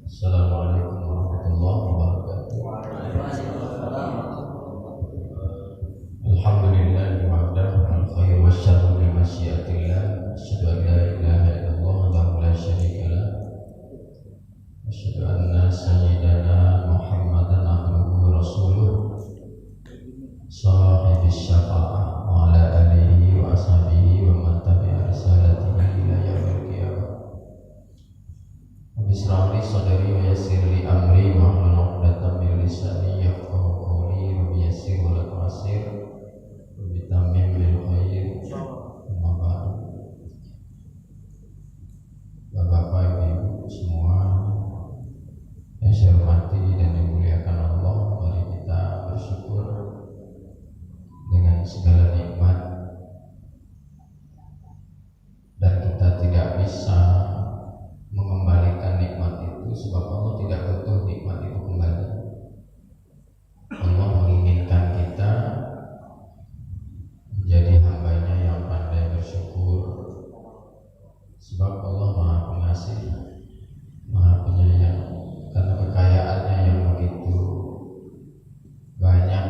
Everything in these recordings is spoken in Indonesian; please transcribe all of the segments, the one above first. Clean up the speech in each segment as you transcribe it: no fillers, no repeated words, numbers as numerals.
Assalamualaikum warahmatullahi wabarakatuh. Alhamdulillah wahdahu wal khairu wasyarru bi masyiatillah. Asyhadu an la ilaha illallah wahdahu la syarika lah. Asyhadu anna sayyidana Muhammadan abduhu wa rasuluh. Shahibis syafa'ah wa ala alihi wa ashabihi wa man tabi'a risalatihi ila yaumil qiyamah. Bismillah sadari wa yassir li amri wa hlul 'uqdatam min lisani yafqahu qawli wa yassir wa la tu'assir wa bitammim bil khair. Amma ba'du. Bapak Ibu semua yang saya hormati dan dimuliakan Allah, mari kita bersyukur dengan segala nikmat, dan kita tidak bisa mengembalikan nikmat itu sebab Allah tidak butuh nikmat itu kembali. Allah menginginkan kita menjadi hambanya yang pandai bersyukur, sebab Allah Maha Pengasih, Maha Penyayang. Karena kekayaannya yang begitu banyak,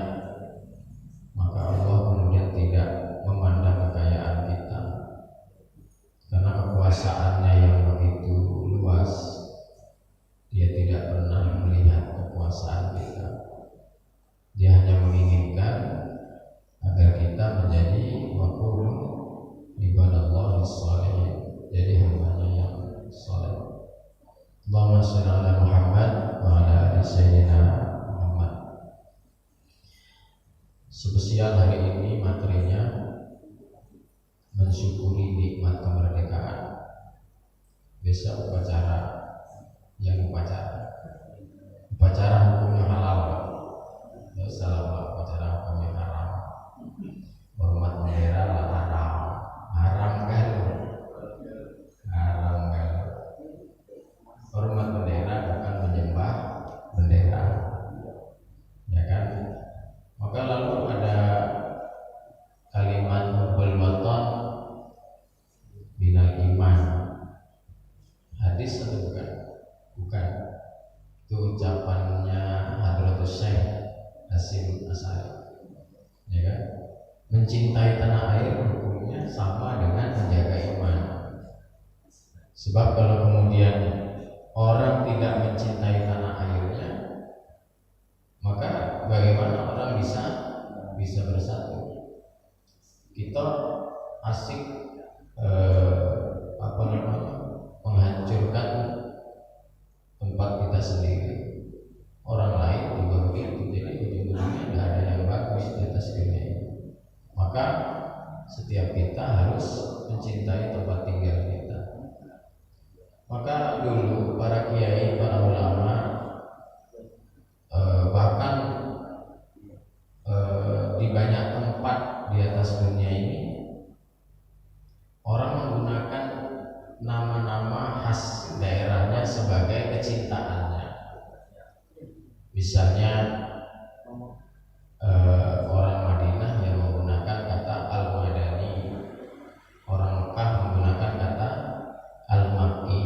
maka Allah kemudian tidak memandang kekayaan kita. Karena kekuasaannya yang begitu luas, Dia tidak pernah melihat kekuasaan kita. Dia hanya menginginkan agar kita menjadi waqulu ibadallahi sholihin, jadi hambanya yang saleh. Allahumma shalli ala Muhammad wa ala ali sayyidina Muhammad. Spesial hari ini materinya mensyukuri nikmat kemerdekaan. Besok upacara hukumnya halal. Salah upacara hukumnya haram. Hormat bendera lah haram kan? Hormat bendera bukan menyembah bendera, ya kan? Maka lalu ada kalimat hubbul watan binal iman. Hadis atau bukan? Bukan. Itu ucapannya Hadratus Syekh Hasyim Asy'ari, ya kan? Mencintai tanah air hukumnya sama dengan menjaga iman. Sebab kalau kemudian orang tidak mencintai tanah airnya, maka bagaimana orang bisa bersatu? Kita asik menghancurkan tempat kita sendiri. Orang lain juga begitu. Jadi ujung-ujungnya tidak ada yang bagus di atas dunia ini. Maka setiap kita harus mencintai tempat tinggal kita. Maka dulu para kiai, para ulama, bahkan di banyak tempat di atas dunia ini, orang menggunakan nama-nama khas daerahnya sebagai kecintaannya. Misalnya orang Madinah yang menggunakan kata Al-Madani, orang Mekah menggunakan kata Al-Makki,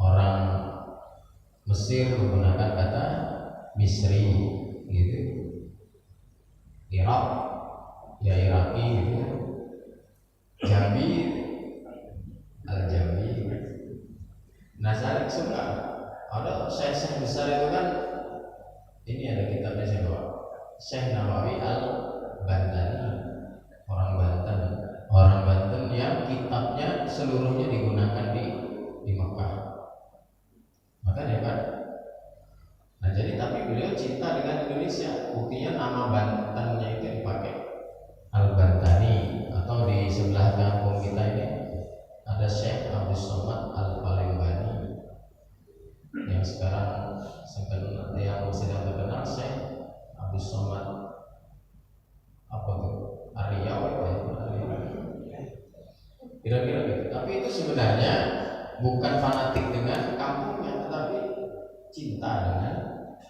orang Mesir menggunakan kata Misri, gitu. Irak ya Iraki, gitu. Jambi Al-Jambi. Nah, saya suka ada syekh besar itu kan, ini ada kitabnya saya bawa, Syekh Nawawi Al-Bantani, orang Banten yang kitabnya seluruhnya digunakan di Mekah. Maka hebat. Nah, jadi tapi beliau cinta dengan Indonesia. Buktinya nama Bantennya itu dipakai Al-Bantani. Atau di sebelah kampung kita ini ada Syekh Abdul Somad Al-Palembani, yang sekarang yang sedang terkenal Syekh Abdul Somad Riau, kira-kira gitu. Tapi itu sebenarnya bukan fanatik dengan kampungnya, tetapi cinta dengan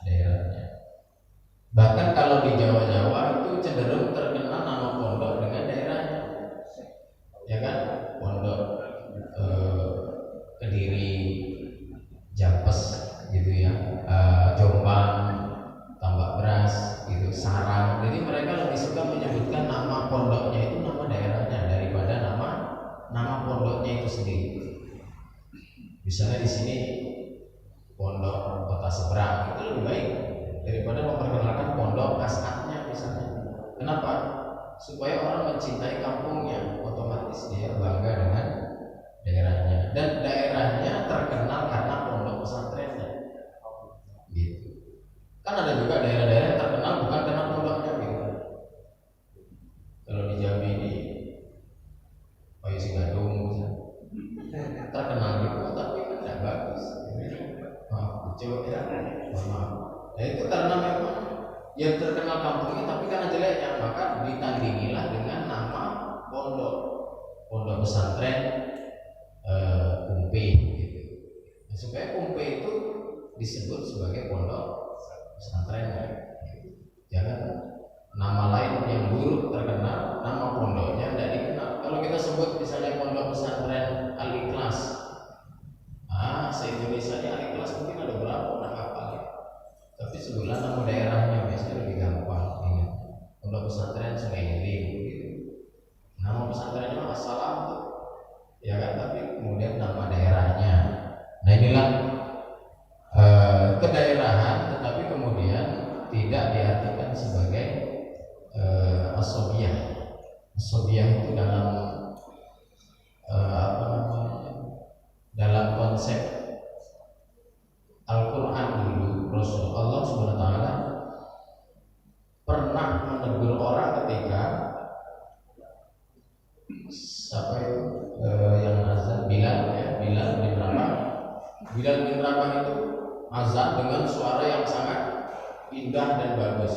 daerahnya. Bahkan kalau di Jawa itu cenderung terkenal nama pondok dengan daerahnya, ya kan? Pondok Kediri, Japes, Misalnya di sini pondok kota seberang itu lebih baik daripada memperkenalkan pondok asatnya misalnya. Kenapa? Supaya orang mencintai kampungnya, otomatis dia bangga dengan daerahnya, dan daerahnya terkenal karena pondok pesantrennya. Gitu. Kan ada juga daerah-daerah yang terkenal bukan karena pondoknya gitu. Kalau di Jambi ini Payu Sigadung terkenal gitu, tapi kan tidak bagus. Coba ya, maaf. Nah, itu karena memang yang terkenal kampungnya, tapi karena jeleknya, maka ditandingilah dengan nama pondok pesantren Kumpe gitu. Nah, supaya Kumpe itu disebut sebagai pondok pesantren ya. Jangan nama lain yang buruk terkenal, nama pondoknya tidak dikenal. Kalau kita sebut misalnya pondok pesantren Al-Ikhlas, se-Indonesia ini Al-Ikhlas mungkin ada berapa orang hafal ya. Tapi sebulan nama daerahnya biasanya lebih gampang ingat. Pondok pesantren Sungai Liling gitu. Nama pesantrennya Assalam tuh, ya kan? Tapi kemudian nama daerahnya. Nah inilah kedaerahan, tetapi kemudian tidak diartikan sebagai asobiyah. Asobiyah itu dalam dalam konsep Al-Quran dulu, Rasulullah SWT pernah menegur orang ketika siapa itu yang azan, Bilal ya, Bilal bin Rabah. Bilal bin Rabah itu azan dengan suara yang sangat indah dan bagus.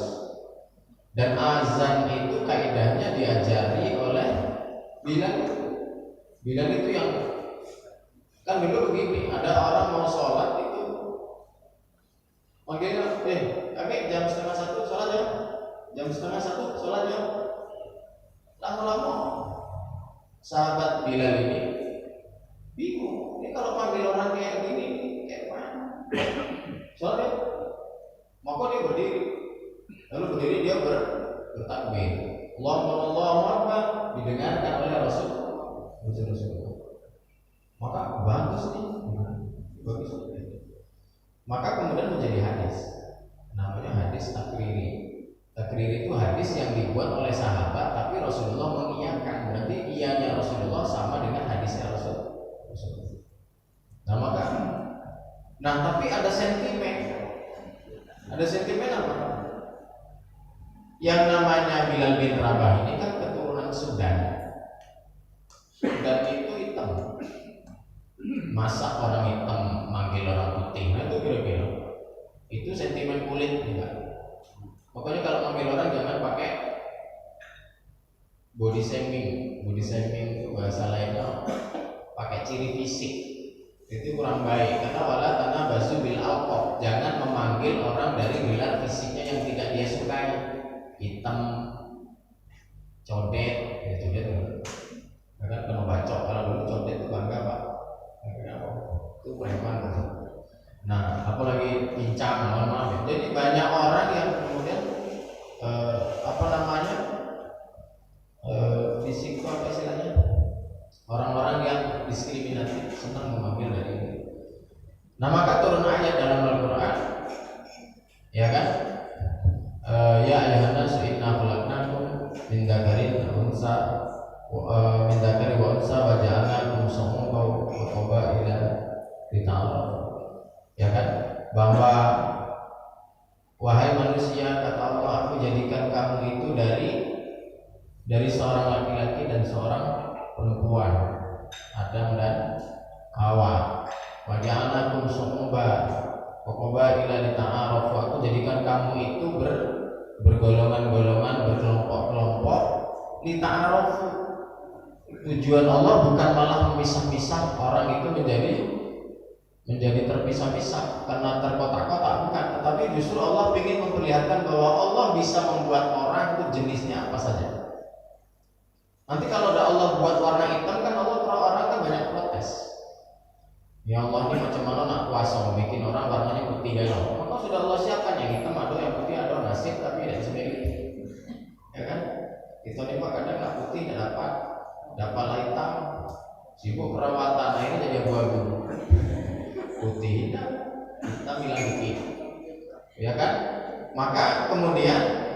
Dan azan itu kaidahnya diajari oleh Bilal. Bilal itu yang kan dulu begini, ada orang mau sholat itu manggilnya, kakek jam 12:30 sholat ya, jam 12:30 sholat ya. Lama-lama sahabat Bilal ini bingung, ini kalau panggil orang kayak gini kayak mana? Sholat ya, maka dia berdiri, lalu berdiri dia bertakbir, Allahu Akbar, didengarkan oleh Rasulullah. Maka bagus nih, bagus. Maka kemudian menjadi hadis, namanya hadis takriri. Takriri itu hadis yang dibuat oleh sahabat, tapi Rasulullah mengiyakan. Berarti iyanya Rasulullah sama dengan hadisnya Rasulullah. Nah tapi ada sentimen. Ada sentimen apa? Yang namanya Bilal bin Rabah ini kan keturunan Sudan. Sudan itu hitam. Masa orang hitam manggil orang putih, nah itu kira-kira itu sentimen kulit juga. Makanya kalau manggil orang jangan pakai body shaming. Body shaming itu bahasa lainnya pakai ciri fisik, itu kurang baik. Karena wala tanah basu bil alqab, jangan memanggil orang dari gelar fisiknya yang tidak dia sukai. Hitam, codet, ya codet kan kena bacok. Kalau dulu codet itu bangga pak, itu preman. Nah, apalagi pincang, mohon maaf ya. Jadi banyak orang yang kemudian fisik itu apa istilahnya? Orang-orang yang diskriminatif senang mengambil dari ini. Nah, maka turun ayat dalam Al-Quran, ya kan? Ya ayuhan nasu inna khalaqnakum min dzakarin wa unsa min dzakari wa unsa wa ja'alnakum shu'uban wa qabaila lita'arafu. Ya kan? Bahwa wahai manusia, kata Allah, aku jadikan kamu itu dari seorang laki-laki dan seorang perempuan, Adam dan Hawa. Wa ja'alnakum shu'uban wa qabaila lita'arafu. Aku jadikan kamu itu bergolongan-golongan, berkelompok-kelompok, lita'arafu. Tujuan Allah bukan malah memisah-misah orang itu menjadi terpisah-pisah karena terkotak-kotak, bukan, tetapi justru Allah ingin memperlihatkan bahwa Allah bisa membuat orang itu jenisnya apa saja. Nanti kalau ada Allah buat warna hitam kan orang kan banyak protes. Ya Allah, ini macam mana nak kuasa bikin orang warnanya putih ya Allah. Maka sudah Allah siapkan yang hitam ada, yang putih ada, nasib tapi tidak sendiri. Ya kan? Kita ini mah kadang nggak putih tidak dapat hitam, sibuk perawatan, nah ini jadi abu-abu. Maka kemudian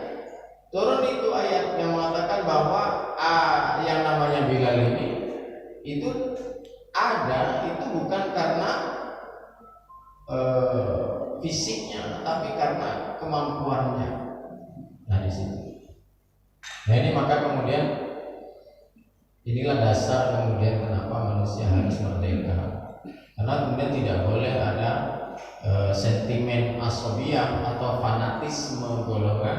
turun itu ayat yang mengatakan bahwa yang namanya Bilal ini itu ada, itu bukan karena fisiknya, tapi karena kemampuannya. Nah di situ. Nah ini maka kemudian inilah dasar kemudian kenapa manusia harus merdeka. Karena kemudian tidak boleh ada sentimen asobiyah atau fanatisme golongan,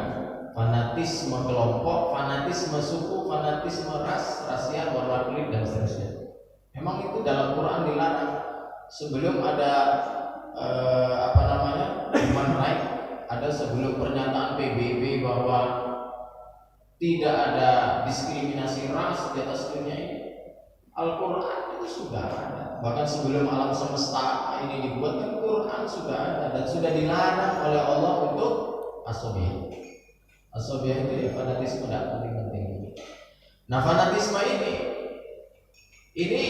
fanatisme kelompok, fanatisme suku, fanatisme ras, rasial, warna kulit dan seterusnya. Memang itu dalam Quran dilarang. Sebelum ada human right, ada sebelum pernyataan PBB bahwa tidak ada diskriminasi ras di atas dunia ini, Al-Quran itu sudah ada. Bahkan sebelum alam semesta ini dibuat, kan Quran sudah ada dan sudah dilarang oleh Allah untuk asobiyah. Asobiyah itu ya fanatisme, tidak penting-penting. Nah fanatisme ini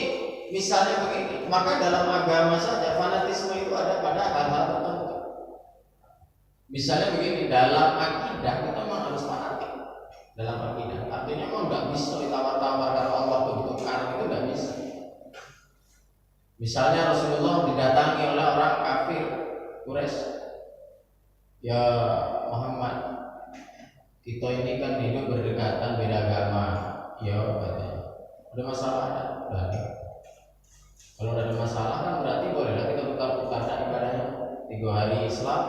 misalnya begini, maka dalam agama saja fanatisme itu ada pada hal-hal tertentu. Misalnya begini, dalam akidah kita memang harus fanatik. Dalam akidah, artinya memang nggak bisa ditawar-tawar kalau Allah begitu karena itu nggak bisa. Misalnya Rasulullah didatangi oleh orang kafir Quraisy, ya Muhammad, kita ini kan hidup berdekatan, beda agama, ya katanya. Ada masalah berarti. Kalau ada masalah kan berarti bolehlah kita tukar-tukar ibadahnya. 3 hari Islam,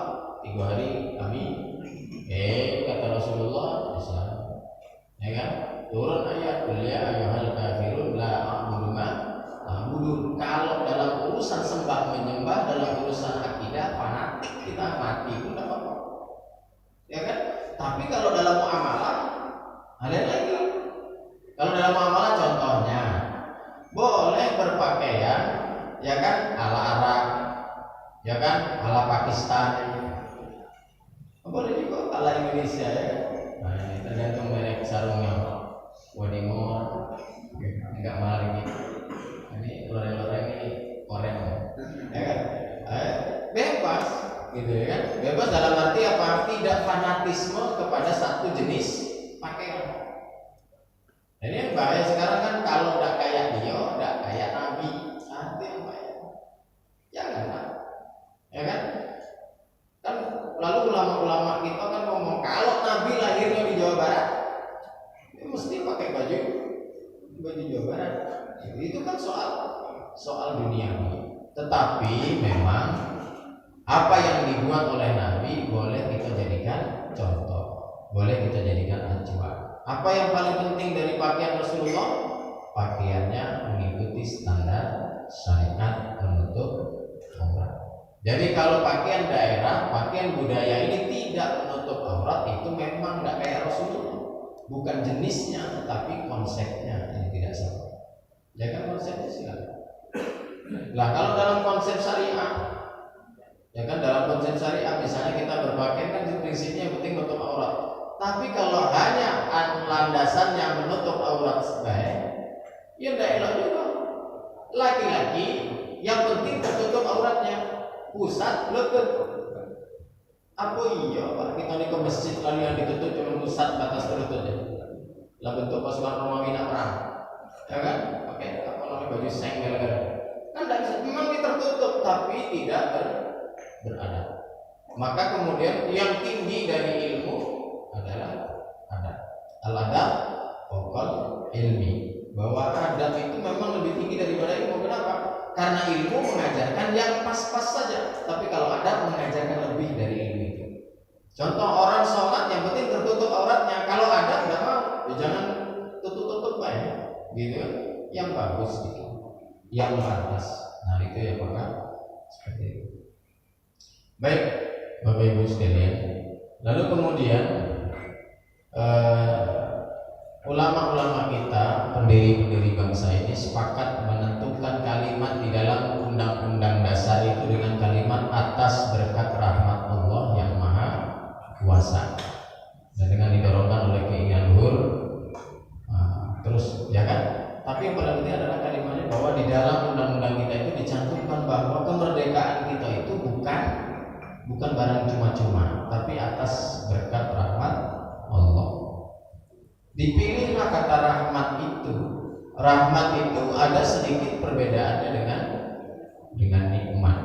3 hari kami. Kata Rasulullah Islam. Ya kan? Turun ayat ya ayyuhal kafirun la a'budu ma ta'budun. Kalau dalam urusan sembah menyembah, dalam urusan akidah fanatik, kita mati pun tidak apa-apa. Ya kan? Tapi kalau dalam muamalah ada lagi. Kalau dalam muamalah contohnya boleh berpakaian ya kan ala Arab, ya kan ala Pakistan. Boleh juga ala Indonesia ya. Nah, ini tergantung merek sarungnya. Wadimor enggak mahal gitu. Ini loreng-loreng ini oranye. Ya kan? Bebas gitu ya kan? Bebas dalam arti apa? Tidak fanatisme kepada satu jenis pakaian. Ini yang bahaya sekarang kan, kalau udah kayak dia, udah kayak Nabi, nanti apa ya? Jangan lah, ya kan? Kan lalu ulama-ulama kita kan ngomong kalau Nabi lahirnya di Jawa Barat, dia mesti pakai baju Jawa Barat. Itu kan soal dunia. Tetapi memang apa yang dibuat oleh Nabi boleh kita jadikan contoh, boleh kita jadikan acuan. Apa yang paling penting dari pakaian Rasulullah? Pakaiannya mengikuti standar syariat menutup aurat. Jadi kalau pakaian daerah, pakaian budaya ini tidak menutup aurat, itu memang tidak kayak Rasulullah. Bukan jenisnya, tetapi konsepnya yang tidak sama. Jaga konsepnya silakan. Nah kalau dalam konsep syariah, ya kan dalam konsep syariah misalnya kita berpakaian kan prinsipnya yang penting menutup aurat. Tapi kalau hanya landasannya menutup aurat sebaik, ya tidak elok juga. Laki-laki yang penting tertutup auratnya, pusat lutut. Apa iya Pak, kita ini ke masjid lalu yang ditutup cuma pusat batas lututnya. Lah bentuk pasukan Romawi nak perang, ya kan? Pakai apa namanya baju senggel kan tidak bisa. Memang tertutup tapi tidak beradab. Maka kemudian yang tinggi dari ilmu adalah adab. Al-adab fawqal ilmi. Bahwa adab itu memang lebih tinggi daripada ilmu. Kenapa? Karena ilmu mengajarkan yang pas-pas saja. Tapi kalau adab mengajarkan lebih dari ilmu itu. Contoh orang sholat yang penting tertutup auratnya. Kalau adab tidak mau, ya jangan tutup-tutup banyak. Gitu kan? Yang bagus gitu. Yang pantas. Nah itu ya Pak. Seperti itu. Baik, Bapak Ibu sekalian. Lalu kemudian ulama-ulama kita, pendiri-pendiri bangsa ini sepakat menentukan kalimat di dalam undang-undang dasar itu dengan kalimat atas berkat rahmat Allah yang maha kuasa, dan dengan didorongkan oleh keinginan luhur. Terus ya kan? Tapi yang paling penting adalah kalimatnya bahwa di dalam undang-undang kita itu dicantumkan bahwa kemerdekaan kita itu bukan bukan barang cuma-cuma, tapi atas berkat rahmat Allah. Dipilihlah kata rahmat itu. Rahmat itu ada sedikit perbedaannya dengan nikmat.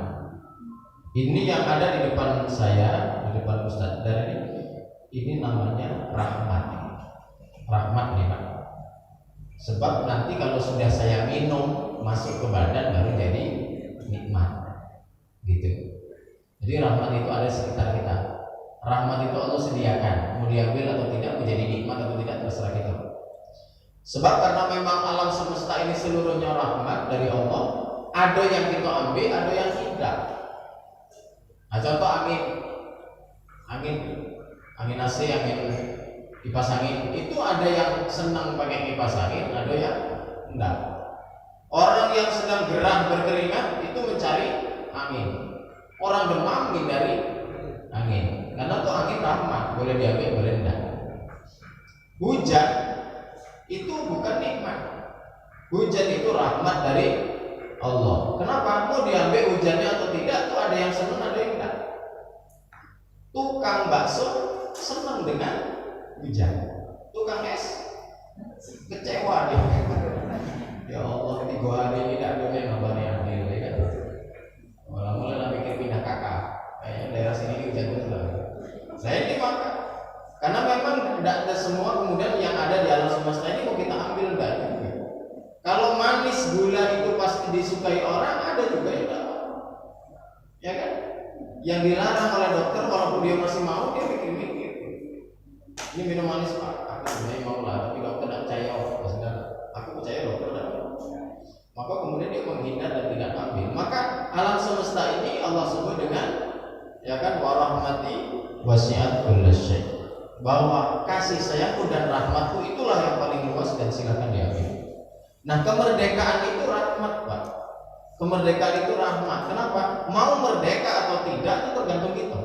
Ini yang ada di depan saya, di depan Ustaz dari ini namanya rahmat. Rahmat nih Pak. Sebab nanti kalau sudah saya minum masuk ke badan baru jadi nikmat. Gitu. Jadi rahmat itu ada sekitar kita. Rahmat itu Allah sediakan, mau diambil atau tidak, menjadi nikmat atau tidak terserah kita. Sebab karena memang alam semesta ini seluruhnya rahmat dari Allah, ada yang kita ambil, ada yang tidak. Nah, contoh angin AC, angin kipas angin, itu ada yang senang pakai kipas angin, ada yang enggak. Orang yang sedang gerah berkeringat itu mencari angin. Orang demam menghindari angin. Karena tuh angin rahmat, boleh diambil, boleh enggak. Hujan itu bukan nikmat. Hujan itu rahmat dari Allah. Kenapa? Mau diambil hujannya atau tidak, tuh ada yang senang, ada yang enggak. Tukang bakso senang dengan hujan. Tukang es kecewa dia. Ya Allah, 3 hari ini tidak ada yang ngabarin adil, ya kan? Mulai pikir pindah kakak. Kayaknya daerah sini hujan terus lah. Saya ini maka karena memang tidak ada semua kemudian yang ada di alam semesta ini mau kita ambil enggak juga. Kalau manis gula itu pasti disukai orang, ada juga yang enggak. Ya kan? Yang dilarang oleh dokter walaupun dia masih mau, dia mikir-mikir. Ini minum manis Pak, aku sebenarnya mau lah, tapi dokter tidak percaya. Maksudnya aku percaya dokter tidak. Maka kemudian dia menghindar dan tidak ambil. Maka alam semesta ini Allah sebut dengan ya kan warahmati wasi'at kulli syai', bahwa kasih sayangku dan rahmatku itulah yang paling luas dan silakan diambil. Nah, kemerdekaan itu rahmat Pak. Kemerdekaan itu rahmat. Kenapa? Mau merdeka atau tidak itu tergantung kita.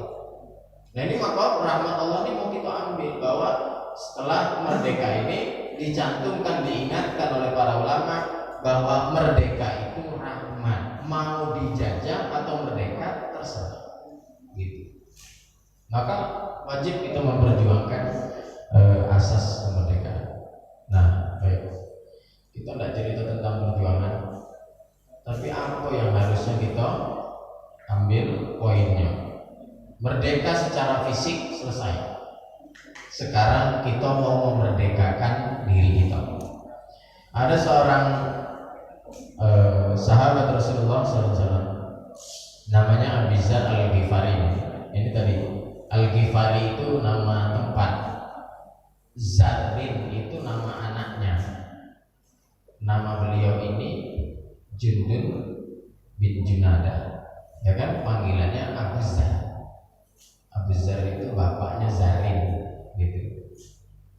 Nah, ini maka rahmat Allah ini mau kita ambil, bahwa setelah merdeka ini dicantumkan, diingatkan oleh para ulama bahwa merdeka itu rahmat. Mau dijajah atau merdeka terserah. Gitu. Maka wajib kita memperjuangkan asas kemerdekaan. Nah, baik. Kita tidak cerita tentang perjuangan, tapi apa yang harusnya kita ambil poinnya. Merdeka secara fisik selesai. Sekarang kita mau memerdekakan diri kita. Ada seorang sahabat Rasulullah SAW, namanya Abu Dzar Al-Ghifari. Ini tadi Al-Ghifari itu nama tempat, Zarin itu nama anaknya. Nama beliau ini Jundun bin Junadah, ya kan, panggilannya Abu Dzar. Abu Dzar itu bapaknya Zarin, gitu.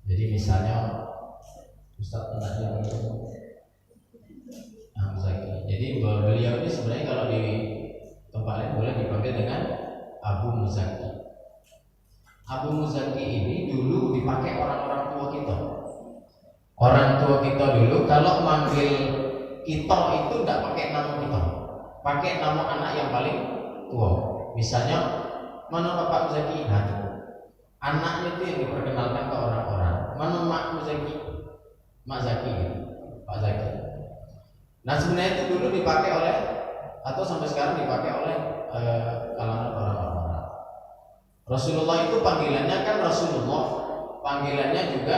Jadi misalnya Ustaz anaknya Abu Zaki. Jadi beliau ini sebenarnya kalau di tempat lain boleh dipanggil dengan Abu Muzaki. Abu Muzaki ini dulu dipakai orang-orang tua kita. Orang tua kita dulu kalau manggil kita itu tidak pakai nama kita, pakai nama anak yang paling tua. Misalnya, mana Bapak Muzaki? Nah, anaknya itu yang diperkenalkan ke orang-orang. Mana Mak Muzaki? Mak Zaki, Pak Zaki. Nah, sebenarnya itu dulu dipakai oleh, atau sampai sekarang dipakai oleh kalangan orang-orang. Rasulullah itu panggilannya kan Rasulullah, panggilannya juga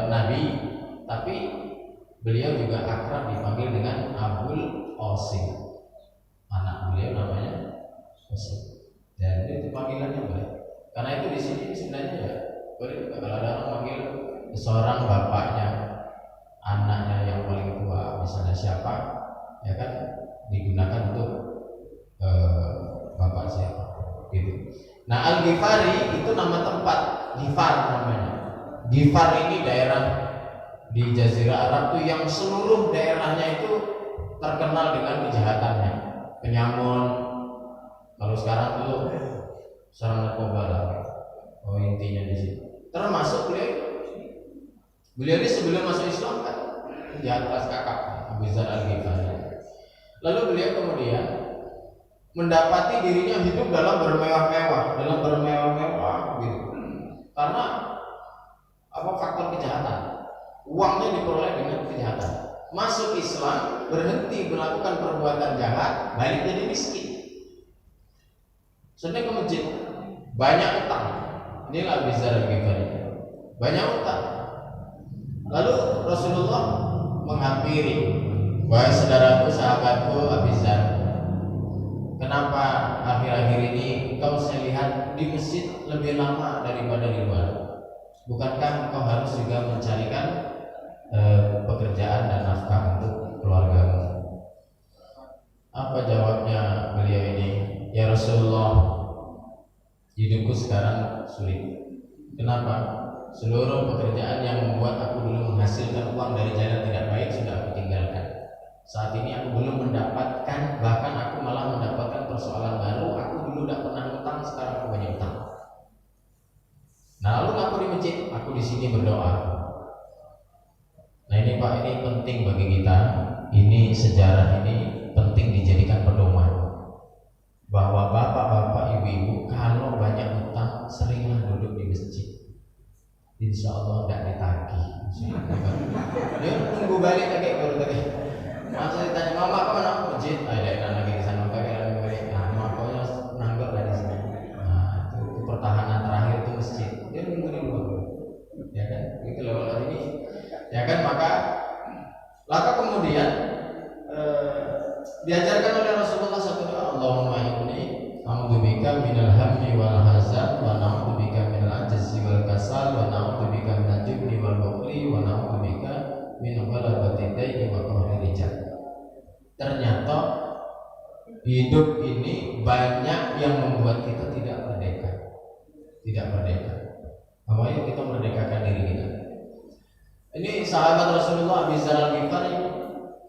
Nabi, tapi beliau juga akrab dipanggil dengan Abul Qasim. Anak beliau namanya Qasim. Dan itu panggilannya boleh. Karena itu di sini sebenarnya ya boleh juga kalau ada orang manggil seorang bapaknya, anaknya yang paling tua, misalnya siapa, ya kan, digunakan untuk bapak siapa, gitu. Nah, Al-Ghifari itu nama tempat, Ghifar namanya. Ghifar ini daerah di Jazirah Arab tuh yang seluruh daerahnya itu terkenal dengan kejahatannya, penyamun. Kalau sekarang tuh sarang narkoba lah. Oh, intinya di situ. Termasuk beliau ini sebelum masuk Islam kan jahat kelas kakak, Abu Dzar Al-Ghifari. Lalu beliau kemudian mendapati dirinya hidup dalam bermewah-mewah, gitu. Karena apa, faktor kejahatan. Uangnya diperoleh dengan kejahatan. Masuk Islam, berhenti melakukan perbuatan jahat, balik jadi miskin. Sudah ke masjid, banyak utang. Inilah Abu Dzar Al-Ghifari. Banyak utang. Lalu Rasulullah menghampiri, wahai saudaraku, sahabatku Abu Dzar, kenapa akhir-akhir ini engkau saya lihat di masjid lebih lama daripada di luar? Bukankah engkau harus juga mencarikan pekerjaan dan nafkah untuk keluargamu? Apa jawabnya beliau ini? Ya Rasulullah, hidupku sekarang sulit. Kenapa? Seluruh pekerjaan yang membuat aku dulu menghasilkan uang dari jalan tidak baik sudah aku tinggalkan. Saat ini aku belum mendapatkan, bahkan aku malah mendapatkan persoalan baru. Aku dulu tidak pernah utang, sekarang aku banyak utang. Nah, lalu aku di masjid, aku di sini berdoa. Nah ini Pak, ini penting bagi kita. Ini sejarah ini penting dijadikan pedoman, bahwa bapak-bapak, ibu-ibu kalau banyak utang seringlah duduk di masjid. Insya Allah tidak ditagih. Dia tunggu balik lagi baru tadi. Masa ditanya mama apa nak masjid? Ada lagi di sana pakai balik. Nah, makanya nanggap lah di sini. Nah, itu pertahanan terakhir itu masjid. Dia nunggu di luar. Ya kan? Itu loh ini. Ya kan, maka kemudian diajarkan oleh Rasulullah satu doa, Allahumma inni a'udzubika minal hammi wal hazan wa na'udzubika minal ajzi wal kasal wa na'udzubika minal jubni wal bukhli wa na'udzubika min ghalabati daini wa qahri rijal. Ternyata hidup ini banyak yang membuat kita tidak merdeka. Makanya kita merdekakan diri kita. Ini sahabat Rasulullah Abu Dzar Al-Ghifari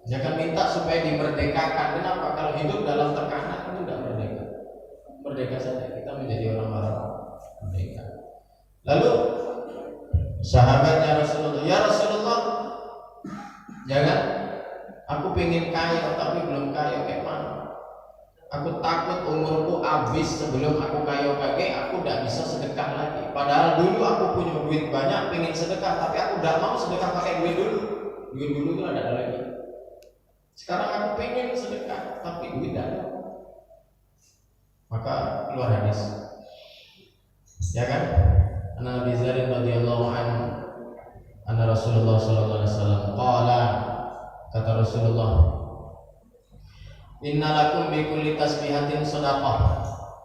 jangan minta supaya dimerdekakan. Kenapa? Kalau hidup dalam tekanan itu tidak merdeka. Merdeka saja, kita menjadi orang-orang merdeka. Lalu sahabatnya Rasulullah, ya Rasulullah, jangan, aku pengen kaya tapi belum kaya, kayak mana? Aku takut umurku habis sebelum aku kaya lagi, aku tidak bisa sedekah lagi. Padahal dulu aku punya duit banyak, pengen sedekah, tapi aku tidak mau sedekah pakai duit dulu. Duit dulu itu ada lagi. Sekarang aku pengen sedekah, tapi duit tidak ada. Maka keluar hadis, ya kan? An Abi Dzar radhiyallahu anhu, anna Rasulullah sallallahu alaihi wasallam qala, kata Rasulullah, inna lakum bi kulli tasbihatin shadaqah.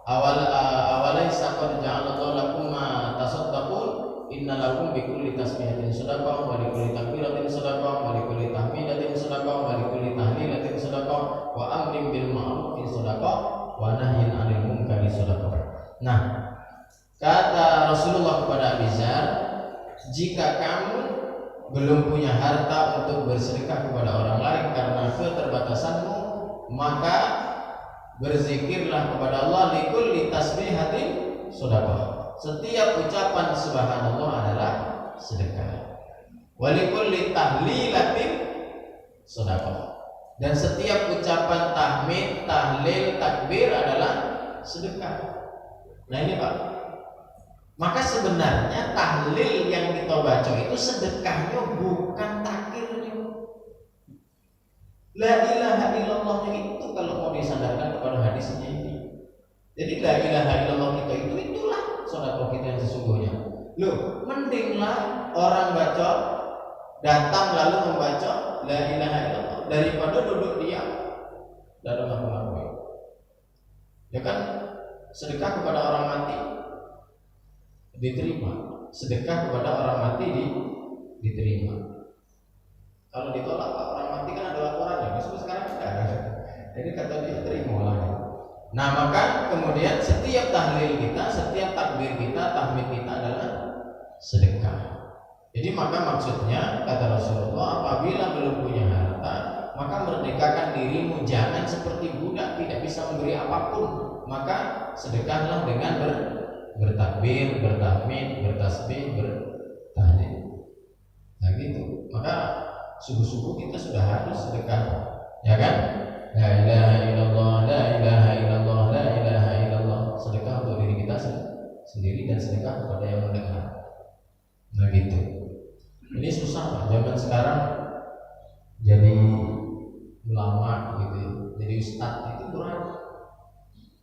Awalaysa qad ja'alallahu lakum ma tasaddaqun. Inna lakum bi kulli tasbihatin shadaqah wa li kulli takbiratin shadaqah wa li kulli tahmidatin shadaqah wa li kulli tahlilatin shadaqah wa amrin bil ma'ruf shadaqah wa nahyin 'anil munkari shadaqah. Nah, kata Rasulullah kepada Abu Dzar, jika kamu belum punya harta untuk bersedekah kepada orang lain karena keterbatasanmu, maka berzikirlah kepada Allah, likulli tasbihatin shadaqah. Setiap ucapan subhanallah adalah sedekah. Wa likulli tahlilatin shadaqah. Dan setiap ucapan tahmid, tahlil, takbir adalah sedekah. Nah ini Pak, maka sebenarnya tahlil yang kita baca itu sedekahnya bukan takbirnya. La ilaha illallah itu kalau mau disandarkan kepada hadisnya ini. Jadi la ilaha illallah kita itulah sedekah kita yang sesungguhnya. Loh, mendinglah orang baca datang lalu membaca la ilaha illallah daripada duduk diam dalam ngaku-ngaku. Ya kan, sedekah kepada orang mati diterima, sedekah kepada orang mati diterima. Kalau ditolak Pak, orang mati kan ada laporannya, meskipun sekarang tidak ada. Jadi kata dia terima lagi. Nah maka kemudian setiap tahlil kita, setiap takbir kita, tahmid kita adalah sedekah. Jadi maka maksudnya kata Rasulullah, apabila belum punya harta, maka merdekakan dirimu, jangan seperti budak tidak bisa memberi apapun. Maka sedekahlah dengan bertakbir, bertahmid, bertasbih, bertahlil. Nah gitu. Maka subuh-subuh kita sudah harus sedekah, ya kan? La ilaha illallah, la ilaha illallah, itu berat.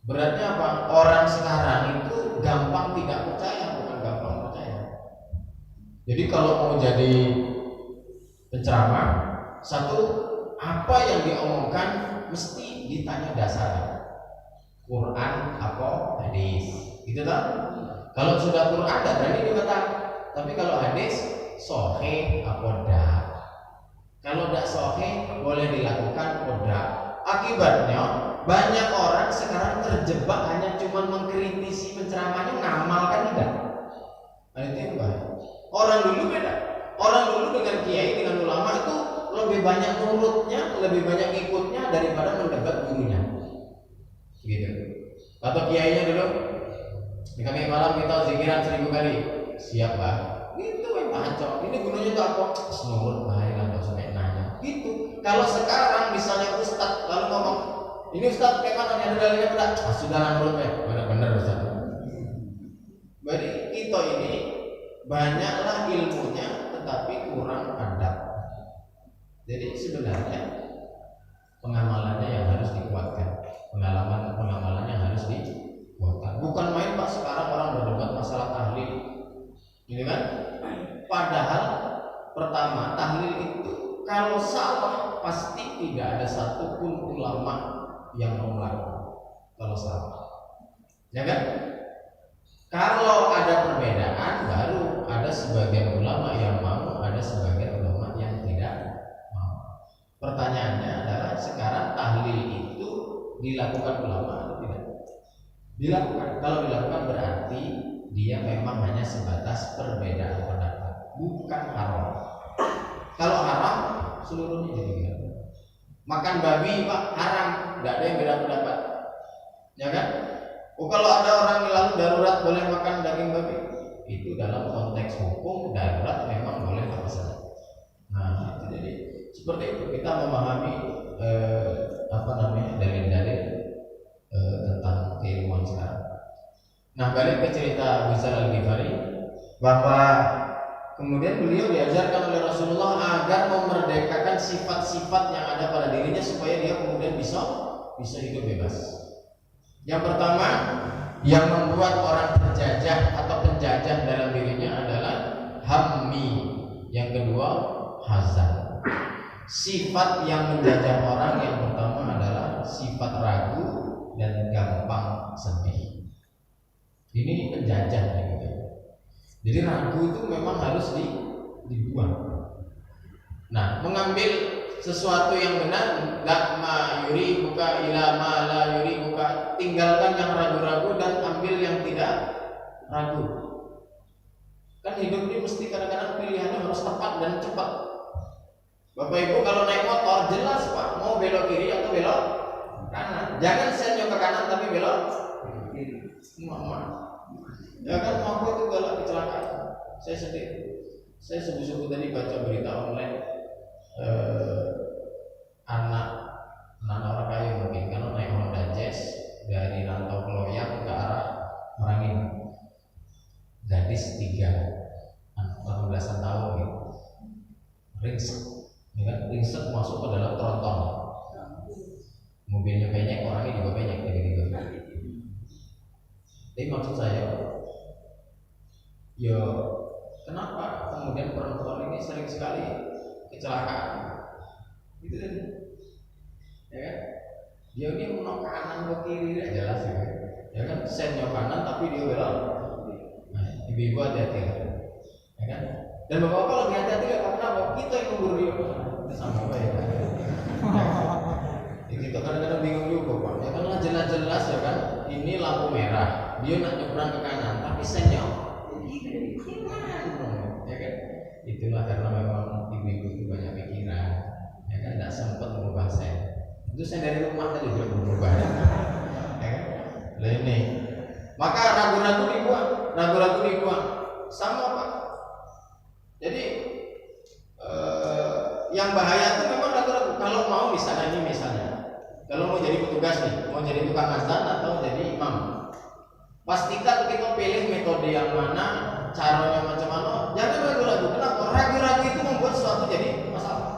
Beratnya apa? Orang sekarang itu gampang tidak percaya, bukan gampang percaya. Jadi kalau mau jadi penceramah, satu, apa yang diomongkan mesti ditanya dasarnya. Quran apa hadis, gitu tak? Kalau sudah Quran tidak berani dibantah. Tapi kalau hadis sahih apa dak? Kalau tidak sahih boleh dilakukan dak. Akibatnya banyak orang sekarang terjebak hanya cuma mengkritisi penceramahnya, ngamalkan tidak. Nah, itu yang bahaya. Orang dulu beda. Orang dulu dengan kiai, dengan ulama itu lebih banyak nurutnya, lebih banyak ikutnya daripada mendebat gurunya. Gitu. Atau kiainya dulu di kami malam kita zikiran 1000 kali. Siap bah. Gitu yang baca. Ini gunanya itu apa? Senurut baik lah, enggak sampai nanya. Gitu. Kalau sekarang misalnya ustaz lalu ngomong, ini ustaz kayak mana ada dalilnya enggak? Ah, sudah lah nurut ya. Benar-benar ustaz. Jadi kita ini banyaklah ilmunya tetapi kurang adab. Jadi sebenarnya pengamalannya yang harus dikuatkan. Pengamalannya harus dikuatkan. Bukan main Pak sekarang orang berdebat masalah tahlil. Ini kan? Padahal pertama tahlil itu kalau salah pasti tidak ada satupun ulama yang mau melakukan. Kalau salah, ya kan? Kalau ada perbedaan baru ada sebagian ulama yang mau, ada sebagian ulama yang tidak mau. Pertanyaannya adalah sekarang tahlil itu dilakukan ulama atau tidak? Dilakukan. Kalau dilakukan berarti dia memang hanya sebatas perbedaan pendapat, bukan haram. Kalau haram seluruhnya jadi gila. Makan babi Pak haram, tidak ada yang beda pendapat, ya kan? Oh, kalau ada orang lalu darurat boleh makan daging babi, itu dalam konteks hukum darurat memang boleh apa saja. Nah, itu jadi seperti itu kita memahami dalil-dalil tentang keilmuan sekarang. Nah, balik ke cerita Abu Dzar Al-Ghifari bahwa kemudian beliau diajarkan oleh Rasulullah agar memerdekakan sifat-sifat yang ada pada dirinya supaya dia kemudian bisa hidup bebas. Yang pertama yang membuat orang terjajah atau penjajah dalam dirinya adalah hammi. Yang kedua hazan. Sifat yang menjajah orang yang pertama adalah sifat ragu dan gampang sedih. Ini penjajah gitu. Jadi ragu itu memang harus dibuang. Nah, mengambil sesuatu yang benar, la ma yuri buka ila ma la yuri buka, tinggalkan yang ragu-ragu dan ambil yang tidak ragu. Kan hidup ini mesti kadang-kadang pilihannya harus tepat dan cepat. Bapak Ibu kalau naik motor jelas Pak, mau belok kiri atau belok kanan. Jangan senyo ke kanan tapi belok kiri. Mama. Ya kan aku itu galak kecelakaan. Saya sedih. Saya subuh-subuh tadi baca berita online. Anak orang kaya mungkin kalau naik Honda Jazz dari Rantau Keloyang ke arah Merangin, gadis 18 tahun gitu, ringsek masuk ke dalam tronton, mobilnya banyak, orangnya juga banyak gitu. Tapi maksud saya, ya kenapa kemudian perempuan ini sering sekali kecelakaan gitu kan, ya kan? Dia ini mau kanan ke kiri tidak jelas ya kan? Sennya kanan tapi dia belok. Nah, ibu-ibu hati-hati ya kan? Dan bapak-bapak lebih hati-hati ya, kenapa? Kita yang memburu dia sama apa ya kan? Ya, kita kadang-kadang bingung juga Pak. Ya kan jelas-jelas ya kan, ini lampu merah, dia nak nyebrang ke kanan tapi sennya ya kan? Itulah karena memang ibu-ibu itu banyak pikiran, ya kan, tidak sempat merubah sen. Itu sen dari rumah tadi belum berubah, ya kan? Nah ini, maka ragu-ragu dibuang, sama Pak. Jadi yang bahaya itu memang ragu-ragu. Kalau mau misalnya, kalau mau jadi petugas nih, mau jadi tukang azan atau jadi imam, pastikan kita pilih metode yang mana, caranya macam mana. Jangan ragu-ragu. Kenapa? Ragu-ragu itu membuat sesuatu jadi masalah.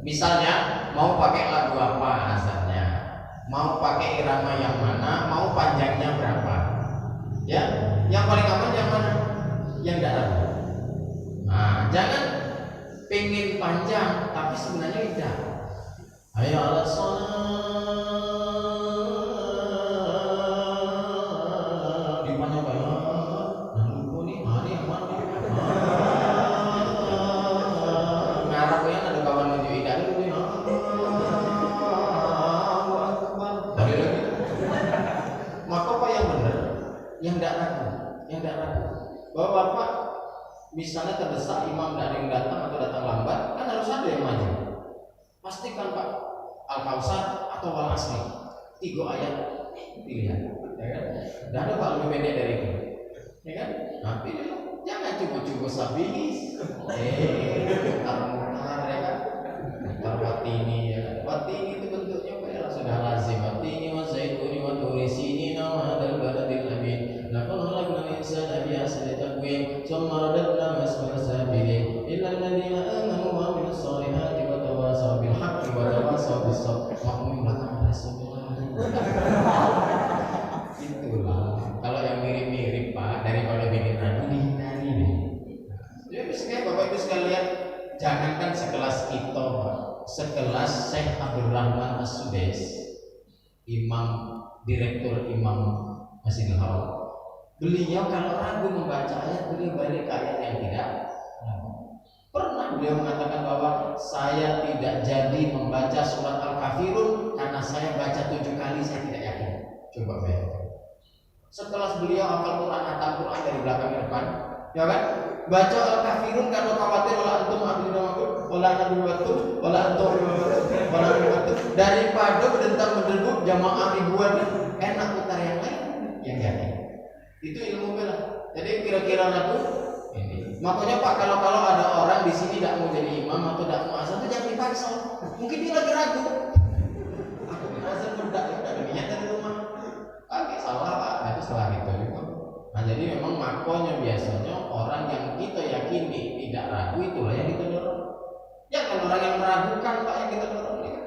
Misalnya mau pakai lagu apa azannya, mau pakai irama yang mana, mau panjangnya berapa. Ya, yang paling aman yang mana? Yang tidak ragu. Nah, jangan pengen panjang tapi sebenarnya tidak. Ayo ala sholat dipanjang banget. Nah, lupa nih hari yang mana? Ngarapnya ada kawan menuju idah itu nih. Balik lagi. Maka apa yang benar? Yang tidak ragu, yang tidak ragu. Bahwa Bapak misalnya terdesak imam dari yang datang atau datang lambat, kan harus ada yang maju. Pastikan Pak Al-Kausar atau Wal Asri, 3 ayat pilihan, ya kan? Dan ada Pak lebih pendek dari itu, ya kan? Nah, pilih, jangan cukup-cukup sabis, mutar-mutar, ya kan? Mutar watini, ya kan? Watini itu bentuknya apa ya? Sudah lazim. Watini wa zaituni wa turisini nama dan baladil amin. Laqad khalaqnal insana fi ahsani taqwim, thumma radadnahu asfala safilin. Illal ladzina amanu wa amilus solihati wa tawasaw bil haqqi wa tawasaw bis sabr. Makmum belakang Rasulullah. Itulah. Kalau yang mirip-mirip Pak, daripada bikin ragu dihindari nih. Jadi misalnya Bapak Ibu sekalian, jangankan sekelas kita Pak, sekelas Syekh Abdul Rahman As-Sudais, Imam Direktur Imam Masjidil Haram. Beliau kalau ragu membaca ayat, beliau balik ke ayat yang tidak ragu. Pernah beliau mengatakan bahwa saya tidak jadi membaca surat Al-Kafirun karena saya baca 7 kali saya tidak yakin. Coba bayangkan. Sekelas beliau hafal Quran, hatam Quran dari belakang ke depan, ya kan? Baca Al-Kafirun karena khawatir wala antum abdina mabud, wala nabi watum, wala antum wala nabi watum. Daripada berdentang-berdebuk jamaah ribuan, enak putar yang lain yang yakin. Itu ilmu bela. Jadi kira-kira ragu ini. Makanya Pak, kalau ada orang di sini tidak mau jadi imam atau tidak mau azan, itu jangan dipaksa. Mungkin dia lagi ragu. Aku azan berdak ya, ada niat dari rumah. Oke, salah Pak. Nah, itu salah gitu juga. Nah, jadi memang makanya biasanya orang yang kita yakini tidak ragu itulah yang kita dorong. Jangan orang yang meragukan Pak yang kita dorong. Ya.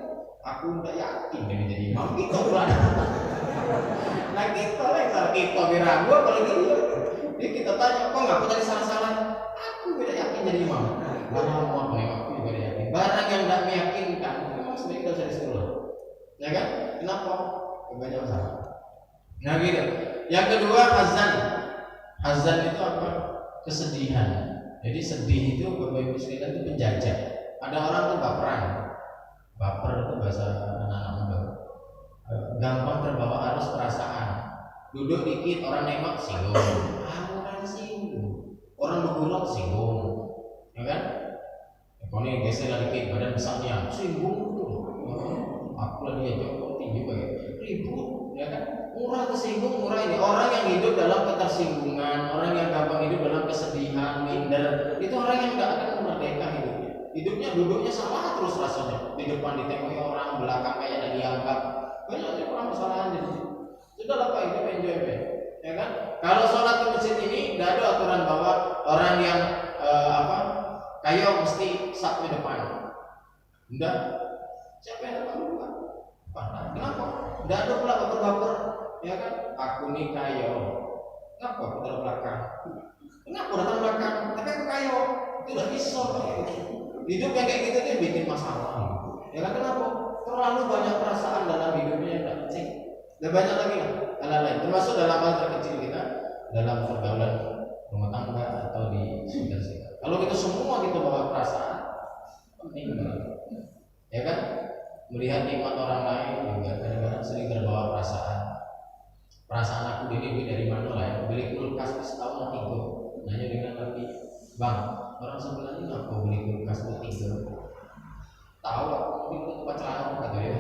Aku tidak yakin ini jadi imam, kita pula. Nah kita lah kalau kita beragu apalagi dia. Jadi kita tanya, kok ngaku tadi salah-salah? Aku tidak yakin jadi imam. Karena mau apa ya? Aku juga tidak yakin. Barang yang tidak meyakinkan, memang sebenarnya kita bisa disuruh. Ya kan? Kenapa? Banyak salah. Nah gitu. Yang kedua hazan. Hazan itu apa? Kesedihan. Jadi sedih itu Bapak Ibu sekalian itu penjajah. Ada orang tuh baperan. Baper itu bahasa anak-anak muda. Gampang terbawa arus perasaan. Duduk dikit orang nembak singgung. Orang singgung. Orang bergurau singgung. Ya kan? Kalau ini geser dikit badan besarnya singgung tuh. Aku lagi aja tinggi banget. Ribut, ya kan? Murah tersinggung, murah ini. Orang yang hidup dalam ketersinggungan, orang yang gampang hidup dalam kesedihan, minder, itu orang yang tidak akan merdeka hidupnya. Hidupnya duduknya salah terus rasanya. Di depan ditengok orang, belakang kayak ada dianggap. Banyak orang kesalahan jadi. Sudahlah Pak, itu enjoy ya kan? Kalau sholat di masjid ini tidak ada aturan bahwa orang yang kayak mesti satu depan. Enggak. Siapa yang depan duluan? Kenapa? Tidak ada pula baper-baper, ya kan? Aku nih kayo. Kenapa aku datang belakang? Kenapa datang belakang? Tapi aku kayo. Tidak bisa. Hidup yang kayak gitu dia bikin masalah. Ya kan kenapa? Terlalu banyak perasaan dalam hidupnya yang tidak penting. Dan banyak lagi lah hal lain. Termasuk dalam hal terkecil kita, dalam pergaulan rumah tangga atau di sekitar kita. Kalau kita semua kita bawa perasaan, penting banget. Ya kan? Melihat nikmat orang lain juga kadang-kadang sering terbawa perasaan. Perasaan aku ini dari mana lah ya? Beli kulkas setahun 3. Nanya dengan lagi, bang, orang sebelah ini aku beli kulkas 3. Tahu aku beli tempat celana kata dia.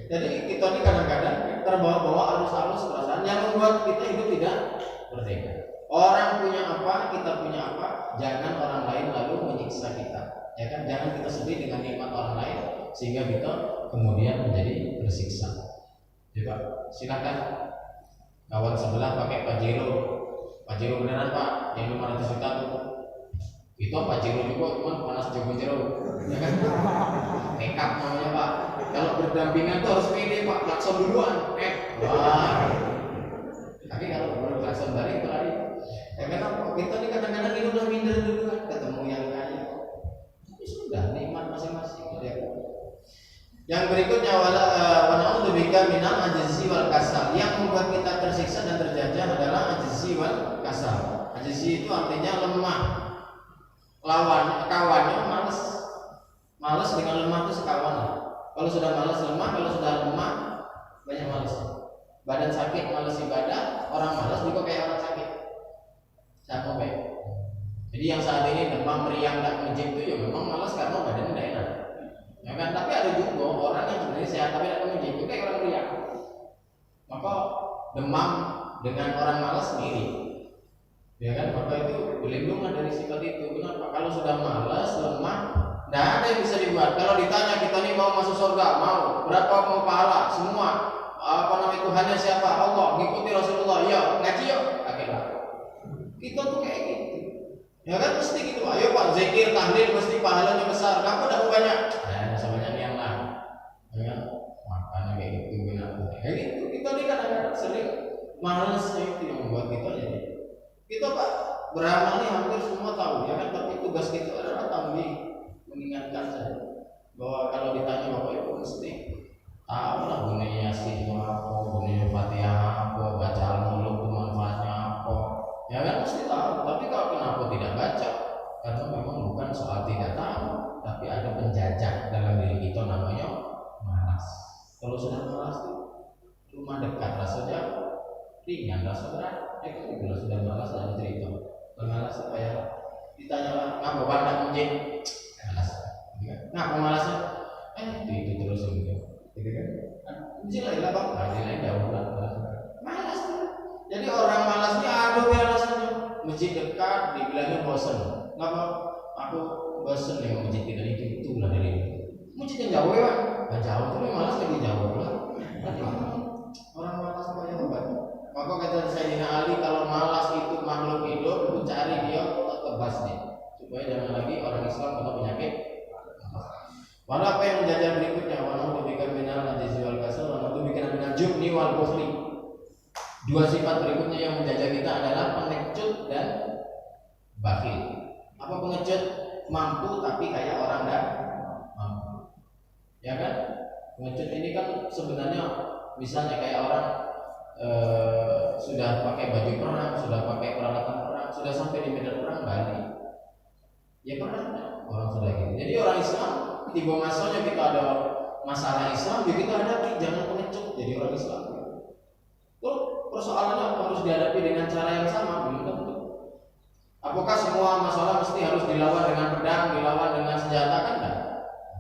Jadi kita ini kadang-kadang terbawa-bawa arus-arus perasaan yang membuat kita hidup tidak merdeka. Orang punya apa, kita punya apa, jangan orang lain lalu menyiksa kita. Ya kan? Jangan kita sedih dengan nikmat orang lain sehingga kita kemudian menjadi tersiksa. Coba silakan kawan sebelah pakai Pajero beneran Pak, yang 500 juta tuh. Itu Pak Jero juga cuman panas Jero, ya kan? Tekad namanya Pak. Kalau berdampingan tuh harus pede Pak, klakson duluan. Wah. Tapi kalau berklakson balik itu lari. Ya kan kita nih kadang-kadang ini udah minder duluan, ketemu yang kaya. Tapi sudah nikmat masing-masing. Yang berikutnya wana'udzubika minal ajzi wal kasal. Yang membuat kita tersiksa dan terjajah adalah ajzi wal kasal. Ajzi itu artinya lemah. Kawannya malas. Malas dengan lemah itu sekawan. Kalau sudah malas lemah, kalau sudah lemah banyak malas. Badan sakit malas ibadah, orang malas juga kayak orang sakit. Sama baik. Jadi yang saat ini demam meriang tak ngejek itu ya memang malas karena badannya tidak enak. Ya kan? Tapi ada juga orang yang sebenarnya sehat tapi tidak ngejek itu kayak orang meriang. Maka demam dengan orang malas mirip. Ya kan? Maka itu berlindunglah dari sifat itu. Kenapa? Kalau sudah malas, lemah, tidak ada yang bisa dibuat. Kalau ditanya kita nih mau masuk surga, mau berapa mau pahala, semua apa namanya Tuhannya siapa? Allah. Ngikuti Rasulullah. Ya, ngaji yuk. Akhirnya kita tuh kayak gitu. Ya kan mesti gitu. Ayo Pak, zikir, tahlil mesti pahalanya besar. Kenapa tidak banyak? Sebanyak yang lain. Ya, makanya kayak gitu benar. Kayak gitu. Kita nih kadang-kadang sering malas itu yang membuat kita jadi. Kita Pak beramal nih hampir semua tahu ya kan, tapi tugas kita adalah tambih mengingatkan saja bahwa kalau ditanya Bapak Ibu mesti tahu lah bunyi Yasin itu apa, bunyi Fatihah apa, baca Al-Muluk itu manfaatnya apa. Ya kan mesti tahu, tapi kalau kenapa tidak baca? Karena memang bukan soal tidak tahu, tapi ada penjajah dalam diri kita namanya malas. Kalau sudah malas tuh cuma dekat rasanya ringan, rasa berat. Kalau sudah malas dan cerita, malas supaya ditanya ngapa pada mungkin malas, ngapa malasnya? Itu terus gitu kan? Mesti lain lah bang, lain jauh lah malas. Jadi orang malasnya ada alasannya. Masjid dekat, dibilangnya bosan. Ngapa? Aku bosan ya masjid kita itu lah dari itu. Masjid yang jauh ya, nggak jauh tapi malas lagi jauh lah. Orang malas apa yang obat? Maka kata Sayyidina Ali, kalau malas itu makhluk hidup, itu cari dia tebas nih, supaya jangan lagi orang Islam kena penyakit. Walau apa yang menjajah berikutnya, walau demikian minal najisi wal kasal, walau demikian minal jubni wal bukhli. Dua sifat berikutnya yang menjajah kita adalah pengecut dan bakhil. Apa pengecut? Mampu tapi kayak orang dah mampu. Ya kan? Pengecut ini kan sebenarnya misalnya kayak orang sudah pakai baju perang, sudah pakai peralatan perang, sudah sampai di medan perang balik. Ya pernah orang sudah gitu. Jadi orang Islam tiba masanya kita ada masalah Islam, ya kita hadapi, jangan pengecut jadi orang Islam. Tuh persoalannya harus dihadapi dengan cara yang sama, belum tentu. Apakah semua masalah mesti harus dilawan dengan pedang, dilawan dengan senjata? Kan enggak.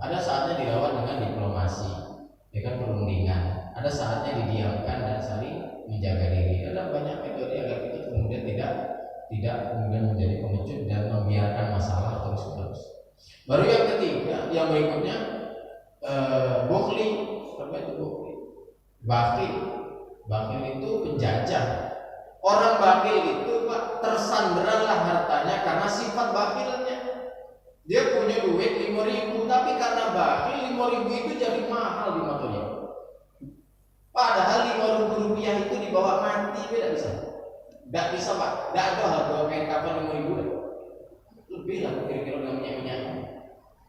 Ada saatnya dilawan dengan diplomasi, ya kan, perundingan. Ada saatnya didiamkan dan saling menjaga diri. Ada banyak metode agar kita kemudian tidak kemudian menjadi pengecut dan membiarkan masalah terus-menerus. Baru yang ketiga, yang berikutnya bukhli. Apa itu bukhli? Bakhil. Bakhil itu penjajah. Orang bakhil itu Pak tersanderalah hartanya karena sifat bakhilnya. Dia punya duit 5.000, tapi karena bakhil 5.000 itu jadi mahal di mata dia. Padahal 5.000 rupiah itu dibawa mati, tidak bisa. Tidak bisa Pak, tidak ada harga kain kapan 5.000 deh. Lebih lah kira-kira dengan minyak-minyak.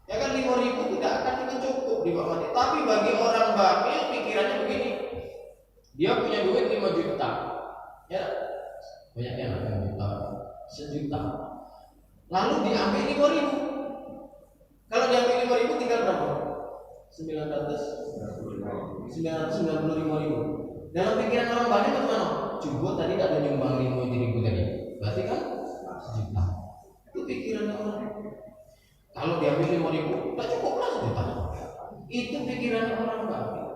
Ya kan 5.000 tidak akan cukup dibawa mati. Tapi bagi orang bakhil pikirannya begini, dia punya duit 5 juta, ya banyaknya 5 juta, 1 juta. Lalu diambil 5.000. Kalau diambil 5.000 tinggal berapa? 995.000. Dalam pikiran orang banyak bagaimana? Coba tadi tak ada nyumbang 5.000 tadi, berarti kan 1 juta. Itu pikiran orang. Kalau diambil 5.000, tak cukup lah 1 juta. Itu pikiran orang banyak.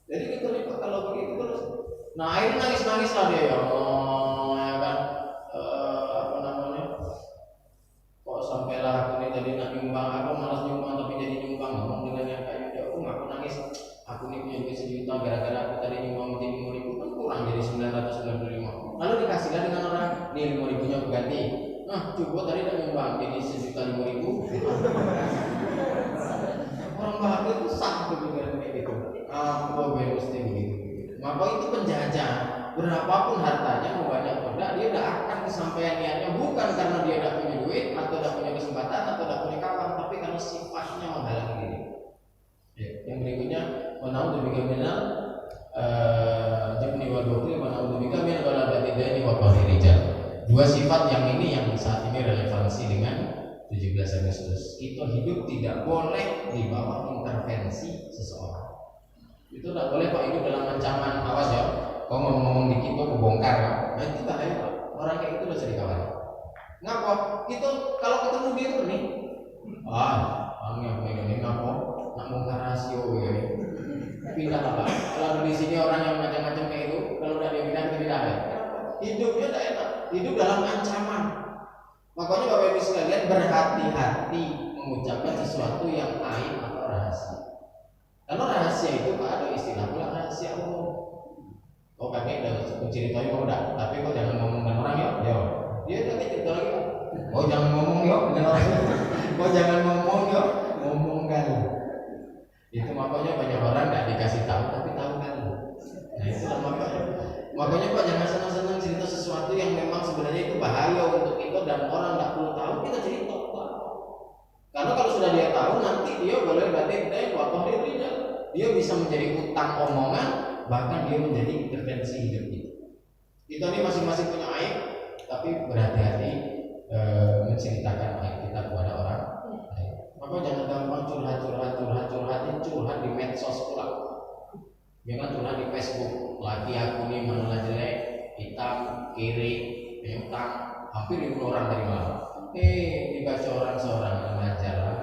Jadi kita lihat kalau begitu terus. Nah akhirnya nangis-nangis lah dia ya. Ya kan? Apa namanya? Kok sampailah aku ini tadi nak nyumbang, aku malas nyumbang tapi jadi nyumbang. Ngomong dengan yang kayak dia, aku nangis. Aku ini punya duit 1 juta gara-gara aku tadi nyumbang menjadi 5.000 kan kurang jadi 995. Lalu dikasihlah dengan orang, nih 5.000-nya aku ganti. Nah, coba tadi udah nyumbang jadi 1.500.000. Orang bahagia itu sah kepikiran kayak gitu. Aku mesti begitu. Maka itu penjajah. Berapapun hartanya, mau banyak atau enggak, dia tidak akan kesampaian niatnya bukan karena dia tidak punya duit atau tidak punya kesempatan atau tidak punya kawan, tapi karena sifatnya menghalangi diri. Ya, yang berikutnya, wana'udzubika minal jabni wal bukhli, wana'udzubika min ghalabati daini wa qahri rijal. Dua sifat yang ini yang saat ini relevansi dengan 17 Agustus. Itu hidup tidak boleh di bawah intervensi seseorang. Itu tidak boleh Pak hidup dalam ancaman, awas ya. Kau ngomong dikit kok kebongkar ya. Nah itu bahaya Pak. Orang kayak itu udah jadi kawan. Ngapa? Itu kalau ketemu dia tuh nih. Orang yang ini ngapa? Nak bongkar rasio ya. Pindah apa? Kalau di sini orang yang macam-macam kayak itu, kalau udah dia pindah ya. Hidupnya tidak enak. Hidup dalam ancaman. Makanya Bapak Ibu sekalian berhati-hati mengucapkan sesuatu yang aib atau rahasia. Karena rahasia itu Pak ada istilah pula rahasia umum. Oh kakek udah ceritain kok udah, tapi kok jangan ngomong dengan orang ya. Dia udah cerita lagi. Oh jangan ngomong ya dengan orang. Oh jangan ngomong ya, ngomong kan. Itu makanya banyak orang nggak dikasih tahu tapi tahu kan. Nah itu makanya Pak jangan senang-senang cerita sesuatu yang memang sebenarnya itu bahaya untuk kita dan orang nggak perlu tahu kita cerita. Karena kalau sudah dia tahu nanti dia boleh berarti dia bisa menjadi utang omongan, bahkan dia menjadi intervensi hidup kita. Kita ini masing-masing punya aib, tapi berhati-hati menceritakan aib kita kepada orang lain. Maka jangan gampang curhat di medsos pula. Jangan curhat di Facebook. Lagi aku nih malah jelek, hitam, kiri, utang, hampir 50 orang dari malam. Dibaca orang seorang mengajar lah.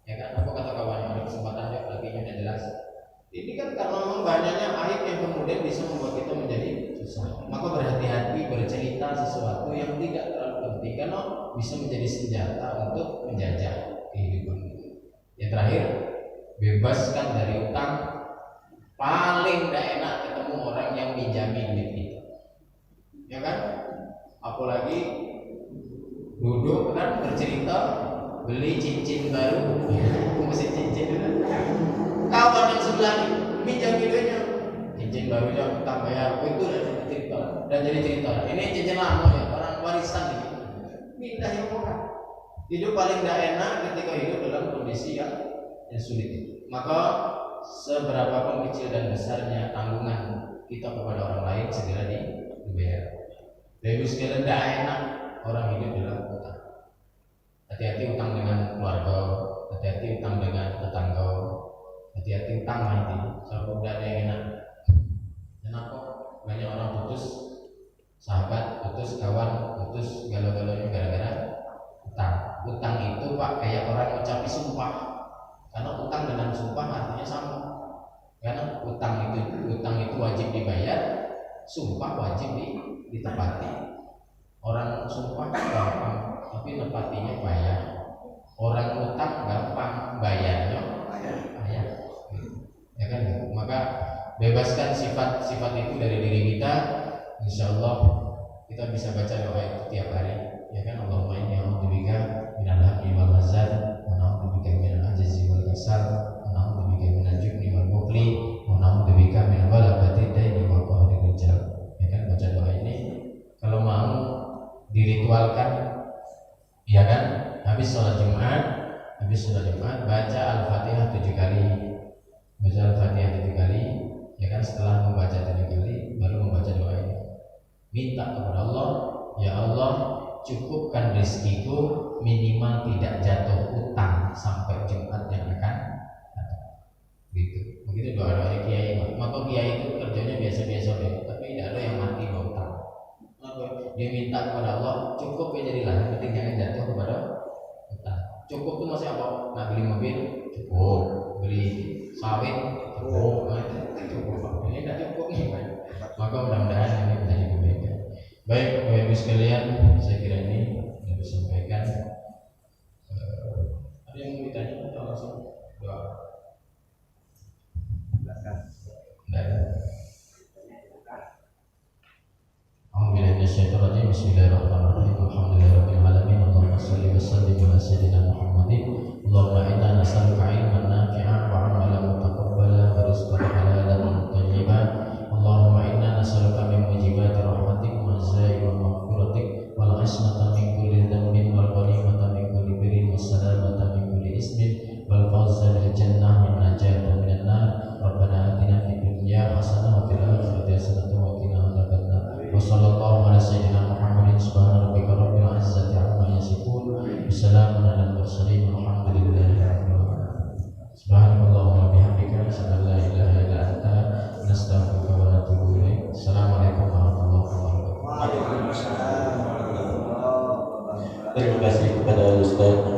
Ya kan, apa kata kawannya ada kesempatan ya laginya tidak jelas. Ini kan karena memang banyaknya aib yang kemudian bisa membuat kita menjadi susah. Maka berhati-hati bercerita sesuatu yang tidak terlalu penting karena bisa menjadi senjata untuk menjajah kehidupan kita. Yang terakhir, bebaskan dari utang. Paling tidak enak ketemu orang yang minjami duit kita. Ya kan? Apalagi duduk kan bercerita beli cincin baru, mesin cincin dulu. Kawan yang sebelah ini minjam duitnya, cincin barunya utang bayar, itu dan jadi cerita. Ini cincin lama ya, orang warisan ini. Pindah yang orang. Hidup paling tidak enak ketika hidup dalam kondisi yang sulit itu. Maka seberapapun kecil dan besarnya tanggungan kita kepada orang lain segera dibayar. Bapak sekalian tidak enak orang hidup dalam utang. Hati-hati utang dengan keluarga, hati-hati utang dengan tetangga, hati-hati utang nanti. Soal tidak ada yang enak. Kenapa banyak orang putus sahabat, putus kawan, putus galau-galaunya gara-gara utang. Utang itu Pak kayak orang ucapi sumpah. Karena utang dengan sumpah artinya sama. Karena utang itu wajib dibayar, sumpah wajib ditepati. Orang sumpah gampang, tapi nepatinya bayar. Orang utang gampang, bayarnya bayar. Ya kan? Maka bebaskan sifat-sifat itu dari diri kita. Insya Allah kita bisa baca doa itu tiap hari. Ya kan? Allahumma inni a'udzubika minal hammi wal hazan, wa a'udzubika minal ajzi wal kasal, wa a'udzubika minal jubni wal bukhli, wa a'udzubika min ghalabati daini wa qahri rijal. Ya kan? Baca doa ini kalau mau diritualkan, ya kan? Habis sholat Jumat baca Al-Fatihah 7 kali. Baca Al-Fatihah 7 kali, ya kan? Setelah membaca 7 kali baru membaca doa ini. Minta kepada Allah, ya Allah, cukupkan rezekiku minimal tidak jatuh utang sampai Jumat yang akan datang. Gitu. Begitu doa-doa kiai. Maka kiai itu kerjanya biasa-biasa saja, tapi tidak ada yang mati berutang. Dia minta kepada Allah, cukup ya jadilah, yang penting jangan jatuh kepada utang. Cukup itu masih apa? Nak beli mobil, cukup. Beli sawit, cukup. Cukup. Ini tidak cukup nih. Maka mudah-mudahan ini bisa diberikan. Baik, Bapak Ibu sekalian, saya kira ini yang disampaikan. Ada yang mau ditanya atau langsung doa? Bismillahirrahmanirrahim. Alhamdulillahirabbil shalli wa sallim ala sayyidina Muhammadin. Allahumma inna nas'aluka ilman nafi'an wa 'amalan mutaqabbalan wa rizqan halalan thayyiban. Allahumma inna nas'aluka min mujibati rahmatik wa za'i wa maghfiratik wal 'ismata min kulli dhanbin wal ghanimata min kulli birrin was salamata min kulli ismin wal fawza bil jannah min najata minan nar. Rabbana atina fid dunya hasanah wa fil akhirati hasanah wa qina adzabannar. Wa sallallahu ala sayyidina Muhammadin subhana rabbika rabbil izzati amma yasifun. Wassalamun alal mursalin walhamdulillahi rabbil alamin. Subhanallahumma bihamdika asyhadu an la ilaha illa anta nastaghfiruka wa natubu ilaik. Assalamualaikum warahmatullahi wabarakatuh. Waalaikumsalam warahmatullahi wabarakatuh. Terima kasih kepada Ustaz